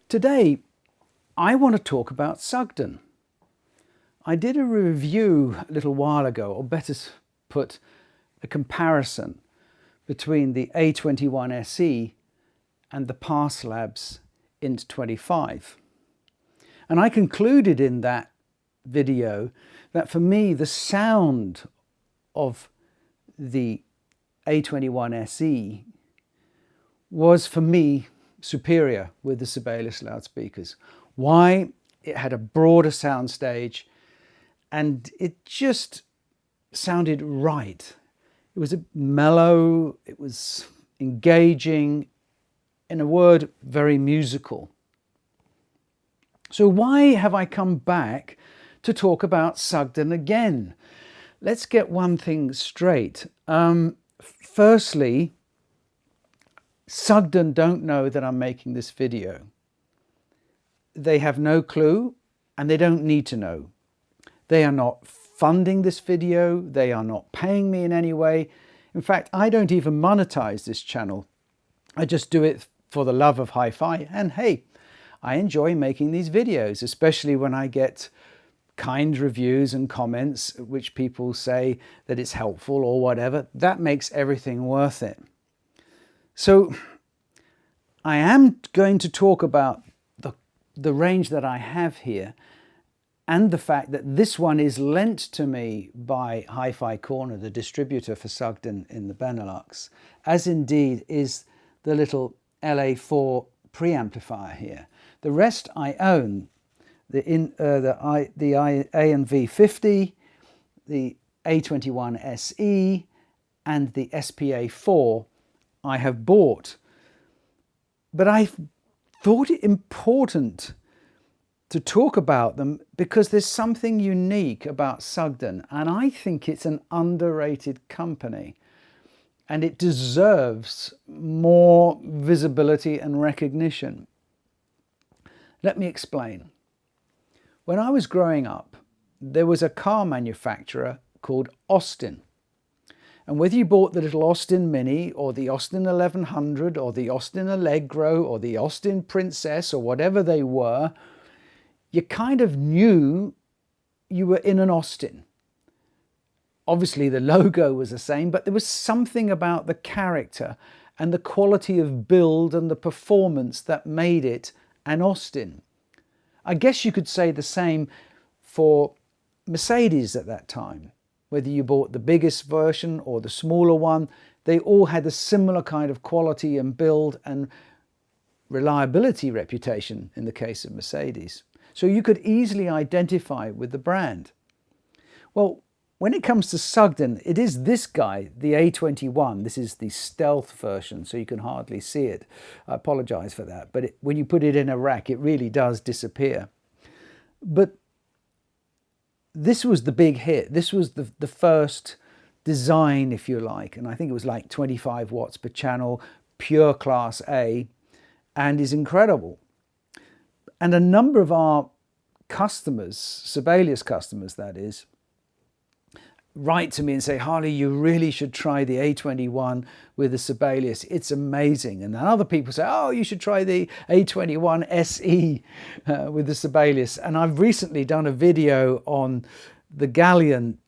Today, I want to talk about Sugden. I did a review a little while ago, or better put, a comparison between the A21 SE and the Parslabs Int 25. And I concluded in that video that for me, the sound of the A21 SE was, for me, superior with the Sibelius loudspeakers. Why? It had a broader soundstage and it just sounded right. It was mellow, it was engaging, in a word, very musical. So why have I come back to talk about Sugden again? Let's get one thing straight. Firstly, Sugden don't know that I'm making this video. They have no clue and they don't need to know. They are not funding this video. They are not paying me in any way. In fact, I don't even monetize this channel. I just do it for the love of hi-fi. And hey, I enjoy making these videos, especially when I get kind reviews and comments which people say that it's helpful or whatever. That makes everything worth it. So I am going to talk about the range that I have here and the fact that this one is lent to me by Hi-Fi Corner, the distributor for Sugden in the Benelux, as indeed is the little LA4 preamplifier here. The rest I own, the A&V50, the A21 SE and the SPA4 I have bought. But I thought it important to talk about them because there's something unique about Sugden, and I think it's an underrated company and it deserves more visibility and recognition. Let me explain. When I was growing up, there was a car manufacturer called Austin. And whether you bought the little Austin Mini or the Austin 1100 or the Austin Allegro or the Austin Princess or whatever they were, you kind of knew you were in an Austin. Obviously the logo was the same, but there was something about the character and the quality of build and the performance that made it an Austin. I guess you could say the same for Mercedes at that time. Whether you bought the biggest version or the smaller one, they all had a similar kind of quality and build and reliability reputation in the case of Mercedes. So you could easily identify with the brand. Well, when it comes to Sugden, it is this guy, the A21. This is the stealth version, so you can hardly see it. I apologize for that, but when you put it in a rack, it really does disappear. But this was the big hit. This was the first design, if you like, and I think it was like 25 watts per channel, pure class A, and is incredible. And a number of our customers, Sibelius customers that is, write to me and say, Harley, you really should try the A21 with the Sibelius. It's amazing. And then other people say, oh, you should try the A21 SE with the Sibelius. And I've recently done a video on the Galleon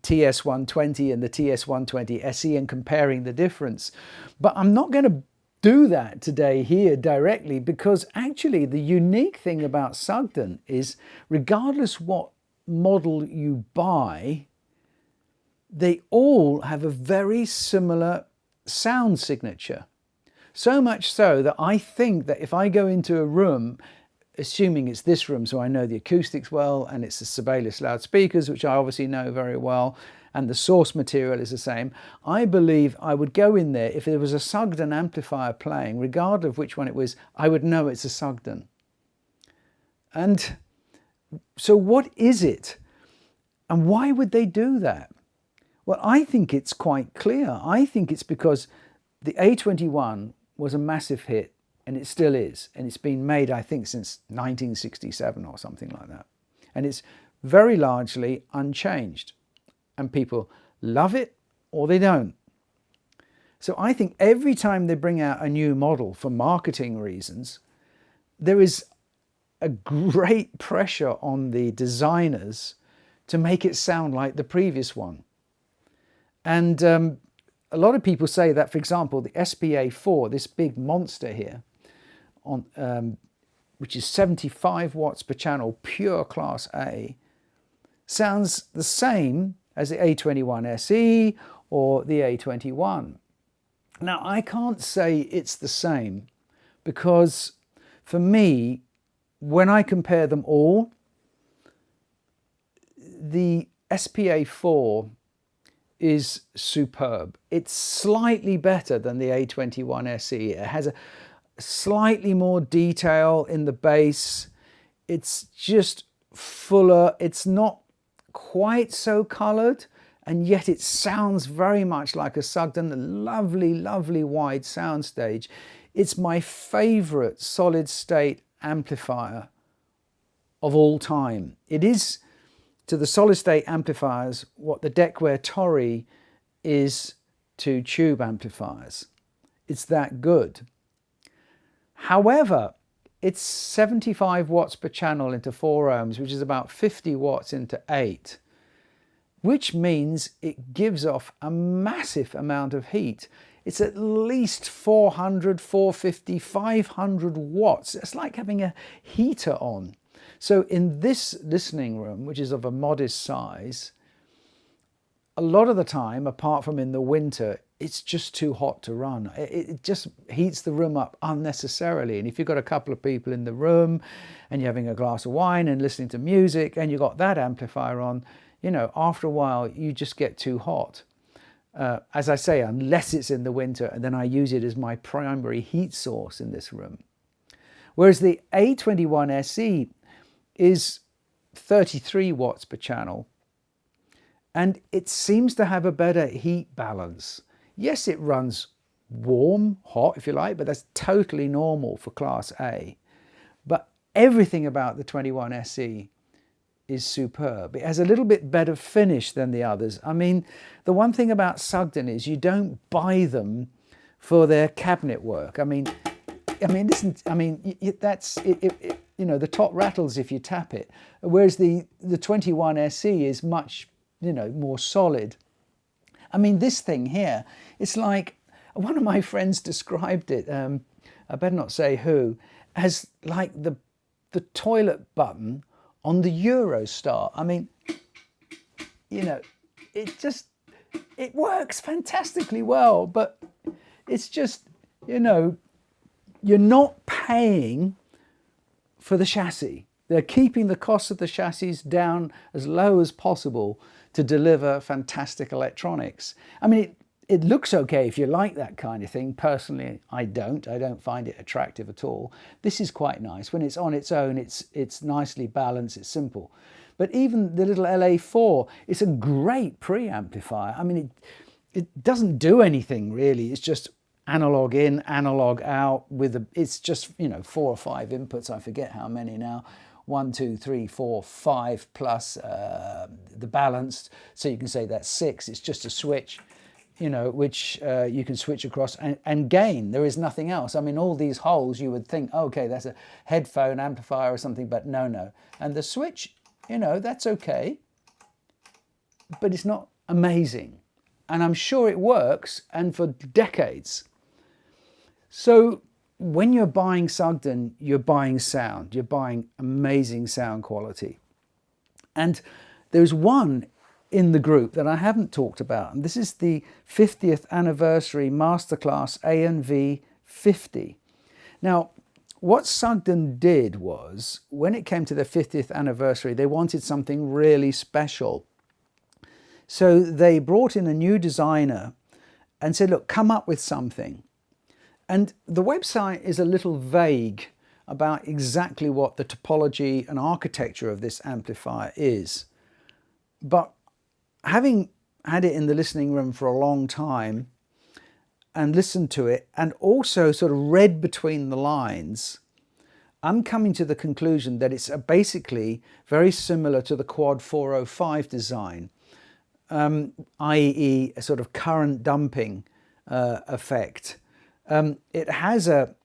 TS120 and the TS120 SE and comparing the difference. But I'm not going to do that today here directly, because actually the unique thing about Sugden is regardless what model you buy, they all have a very similar sound signature. So much so that I think that if I go into a room, assuming it's this room, so I know the acoustics well, and it's the Sibelius loudspeakers, which I obviously know very well, and the source material is the same, I believe I would go in there, if there was a Sugden amplifier playing, regardless of which one it was, I would know it's a Sugden. And so what is it? And why would they do that? Well, I think it's quite clear. I think it's because the A21 was a massive hit, and it still is. And it's been made, I think, since 1967 or something like that. And it's very largely unchanged. And people love it or they don't. So I think every time they bring out a new model for marketing reasons, there is a great pressure on the designers to make it sound like the previous one. And a lot of people say that, for example, the SPA4, this big monster here, which is 75 watts per channel, pure Class A, sounds the same as the A21 SE or the A21. Now, I can't say it's the same because for me, when I compare them all, the SPA4 is superb. It's slightly better than the A21 SE. It has a slightly more detail in the bass. It's just fuller. It's not quite so coloured, and yet it sounds very much like a Sugden, a lovely, lovely wide soundstage. It's my favourite solid state amplifier of all time. It is to the solid state amplifiers what the Deckware Torrey is to tube amplifiers. It's that good. However, it's 75 watts per channel into 4 ohms, which is about 50 watts into 8, which means it gives off a massive amount of heat. It's at least 400, 450, 500 watts. It's like having a heater on. So in this listening room, which is of a modest size, a lot of the time, apart from in the winter, it's just too hot to run. It just heats the room up unnecessarily. And if you've got a couple of people in the room and you're having a glass of wine and listening to music and you've got that amplifier on, you know, after a while, you just get too hot. As I say, unless it's in the winter, and then I use it as my primary heat source in this room. Whereas the A21 SE is 33 watts per channel, and it seems to have a better heat balance. Yes, it runs warm, hot if you like, but that's totally normal for Class A. But everything about the 21 SE is superb. It has a little bit better finish than the others. I mean, the one thing about Sugden is you don't buy them for their cabinet work. I mean, listen. I mean, that's it. You know, the top rattles if you tap it, whereas the 21 SE is much, you know, more solid. I mean, this thing here, it's like, one of my friends described it, I better not say who, as like the toilet button on the Eurostar. I mean, you know, it works fantastically well, but it's just, you know, you're not paying for the chassis. They're keeping the cost of the chassis down as low as possible to deliver fantastic electronics. I mean, it looks okay if you like that kind of thing. Personally, I don't find it attractive at all. This is quite nice. When it's on its own, it's nicely balanced, it's simple. But even the little LA4, it's a great preamplifier. I mean, it doesn't do anything really. It's just analog in, analog out it's just, you know, 4 or 5 inputs. I forget how many now. 1, 2, 3, 4, 5 plus the balanced. So you can say that's 6. It's just a switch, you know, which you can switch across and gain. There is nothing else. I mean, all these holes, you would think, okay, that's a headphone amplifier or something, but no. And the switch, you know, that's okay, but it's not amazing. And I'm sure it works, and for decades. So when you're buying Sugden, you're buying sound. You're buying amazing sound quality. And there's one in the group that I haven't talked about, and this is the 50th anniversary Masterclass A&V 50. Now, what Sugden did was, when it came to the 50th anniversary, they wanted something really special. So they brought in a new designer and said, look, come up with something. And the website is a little vague about exactly what the topology and architecture of this amplifier is. But having had it in the listening room for a long time and listened to it and also sort of read between the lines, I'm coming to the conclusion that it's basically very similar to the Quad 405 design, i.e. a sort of current dumping effect. It has a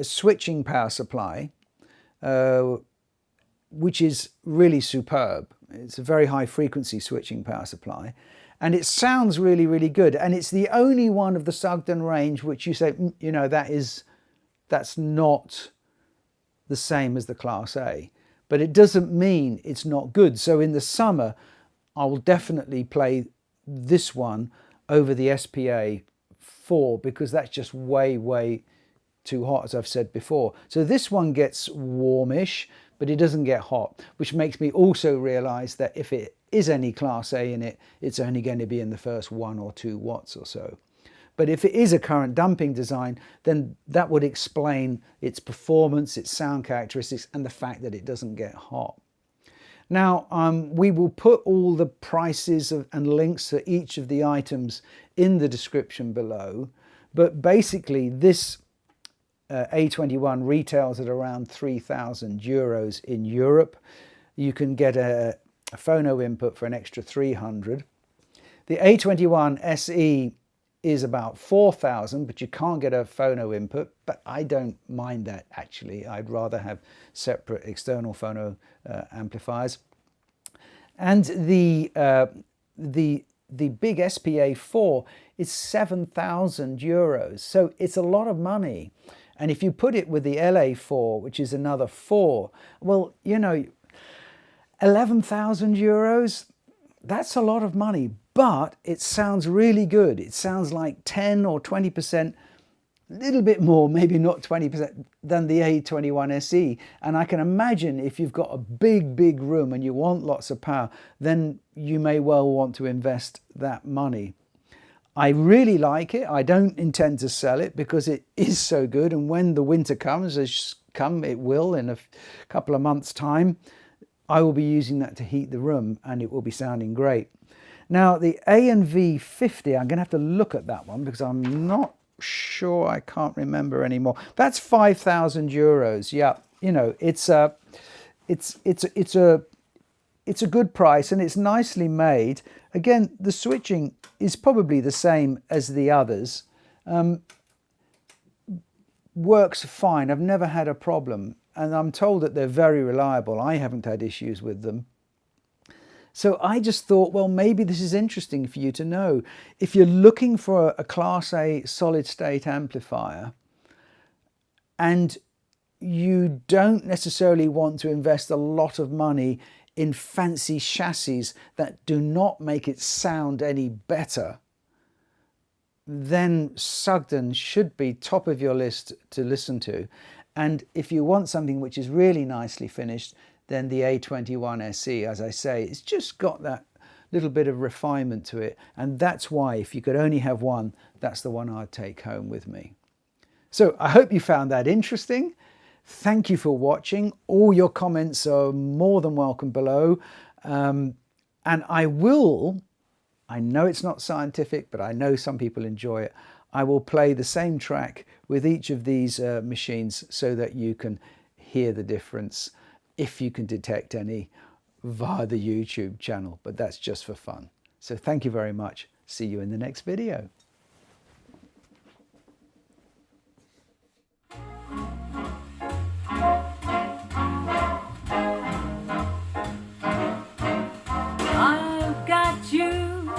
switching power supply, which is really superb. It's a very high frequency switching power supply, and it sounds really, really good. And it's the only one of the Sugden range which you say, you know, that's not the same as the Class A, but it doesn't mean it's not good. So in the summer, I will definitely play this one over the SPA 4 because that's just way, way too hot, as I've said before. So this one gets warmish, but it doesn't get hot, which makes me also realize that if it is any Class A in it, it's only going to be in the first 1 or 2 watts or so. But if it is a current damping design, then that would explain its performance, its sound characteristics, and the fact that it doesn't get hot. Now, we will put all the prices and links to each of the items in the description below. But basically, this A21 retails at around €3,000 in Europe. You can get a phono input for an extra 300. The A21 SE is about 4,000, but you can't get a phono input, but I don't mind that actually. I'd rather have separate external phono amplifiers. And the big SPA 4 is €7,000, so it's a lot of money. And if you put it with the LA 4, which is another 4, well, you know, €11,000, that's a lot of money, but it sounds really good. It sounds like 10 or 20%, a little bit more, maybe not 20%, than the A21 SE. And I can imagine if you've got a big, big room and you want lots of power, then you may well want to invest that money. I really like it. I don't intend to sell it because it is so good. And when the winter comes, it will in a couple of months' time, I will be using that to heat the room and it will be sounding great. Now, the A&V 50, I'm going to have to look at that one because I'm not sure, I can't remember anymore. That's €5,000. Yeah, you know, it's a good price and it's nicely made. Again, the switching is probably the same as the others. Works fine. I've never had a problem. And I'm told that they're very reliable. I haven't had issues with them. So I just thought, well, maybe this is interesting for you to know. If you're looking for a Class A solid state amplifier and you don't necessarily want to invest a lot of money in fancy chassis that do not make it sound any better, then Sugden should be top of your list to listen to. And if you want something which is really nicely finished, then the A21 SE, as I say, it's just got that little bit of refinement to it. And that's why, if you could only have one, that's the one I'd take home with me. So I hope you found that interesting. Thank you for watching. All your comments are more than welcome below. And I know it's not scientific, but I know some people enjoy it. I will play the same track with each of these machines so that you can hear the difference, if you can detect any, via the YouTube channel, but that's just for fun. So thank you very much. See you in the next video. I've got you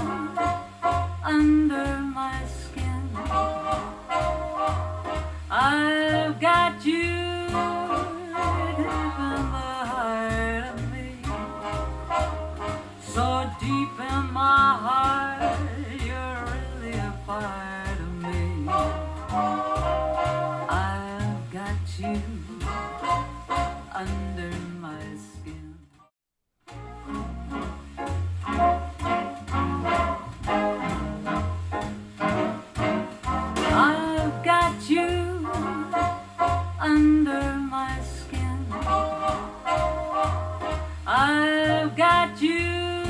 under my skin. I've got you deep in the heart of me. So deep in my heart, you're really a part of me. I've got you under my skin. I've got you under my skin. I've got you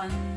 under